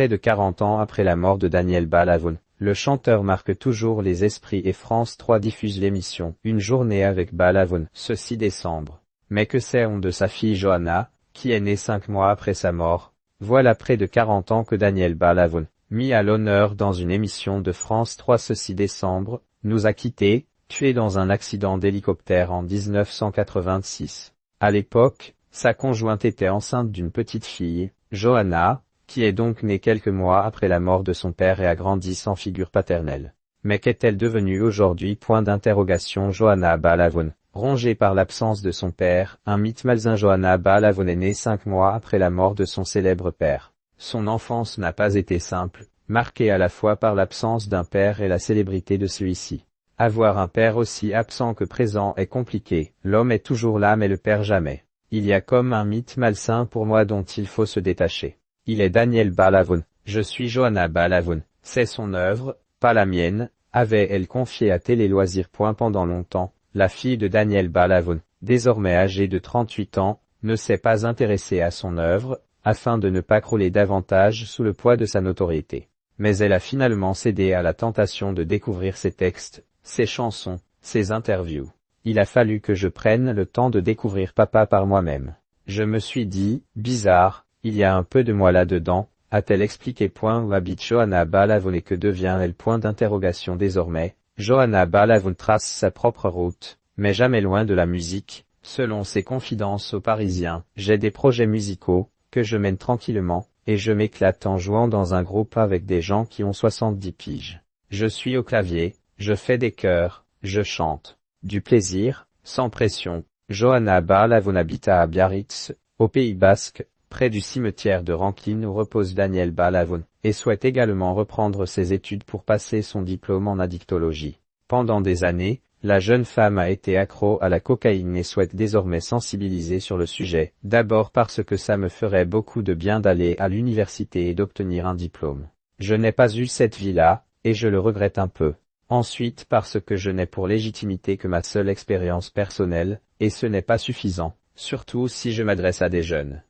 près de 40 ans après la mort de Daniel Balavoun, le chanteur marque toujours les esprits et France 3 diffuse l'émission « Une journée avec Balavoun » ce 6 décembre. Mais que sait-on de sa fille Johanna, qui est née 5 mois après sa mort? Voilà près de 40 ans que Daniel Balavoun, mis à l'honneur dans une émission de France 3 ce 6 décembre, nous a quittés, tué dans un accident d'hélicoptère en 1986. À l'époque, sa conjointe était enceinte d'une petite fille, Johanna, qui est donc née quelques mois après la mort de son père et a grandi sans figure paternelle. Mais qu'est-elle devenue aujourd'hui? Point d'interrogation. Johanna Balavoun, rongée par l'absence de son père, un mythe malsain. Johanna Balavoun est née 5 mois après la mort de son célèbre père. Son enfance n'a pas été simple, marquée à la fois par l'absence d'un père et la célébrité de celui-ci. Avoir un père aussi absent que présent est compliqué, l'homme est toujours là mais le père jamais. Il y a comme un mythe malsain pour moi dont il faut se détacher. Il est Daniel Balavoun, je suis Johanna Balavoun, c'est son œuvre, pas la mienne, avait-elle confié à Télé Loisirs. Pendant longtemps, la fille de Daniel Balavoun, désormais âgée de 38 ans, ne s'est pas intéressée à son œuvre, afin de ne pas crouler davantage sous le poids de sa notoriété. Mais elle a finalement cédé à la tentation de découvrir ses textes, ses chansons, ses interviews. Il a fallu que je prenne le temps de découvrir papa par moi-même. Je me suis dit, bizarre, il y a un peu de moi là-dedans, a-t-elle expliqué. Où habite Johanna Balavoun et que devient-elle? Désormais, Johanna Balavoun trace sa propre route, mais jamais loin de la musique. Selon ses confidences aux Parisiens, j'ai des projets musicaux, que je mène tranquillement, et je m'éclate en jouant dans un groupe avec des gens qui ont 70 piges. Je suis au clavier, je fais des chœurs, je chante. Du plaisir, sans pression. Johanna Balavoun habite à Biarritz, au Pays Basque, près du cimetière de Rankin où repose Daniel Balavoun, et souhaite également reprendre ses études pour passer son diplôme en addictologie. Pendant des années, la jeune femme a été accro à la cocaïne et souhaite désormais sensibiliser sur le sujet, d'abord parce que ça me ferait beaucoup de bien d'aller à l'université et d'obtenir un diplôme. Je n'ai pas eu cette vie-là, et je le regrette un peu. Ensuite parce que je n'ai pour légitimité que ma seule expérience personnelle, et ce n'est pas suffisant, surtout si je m'adresse à des jeunes.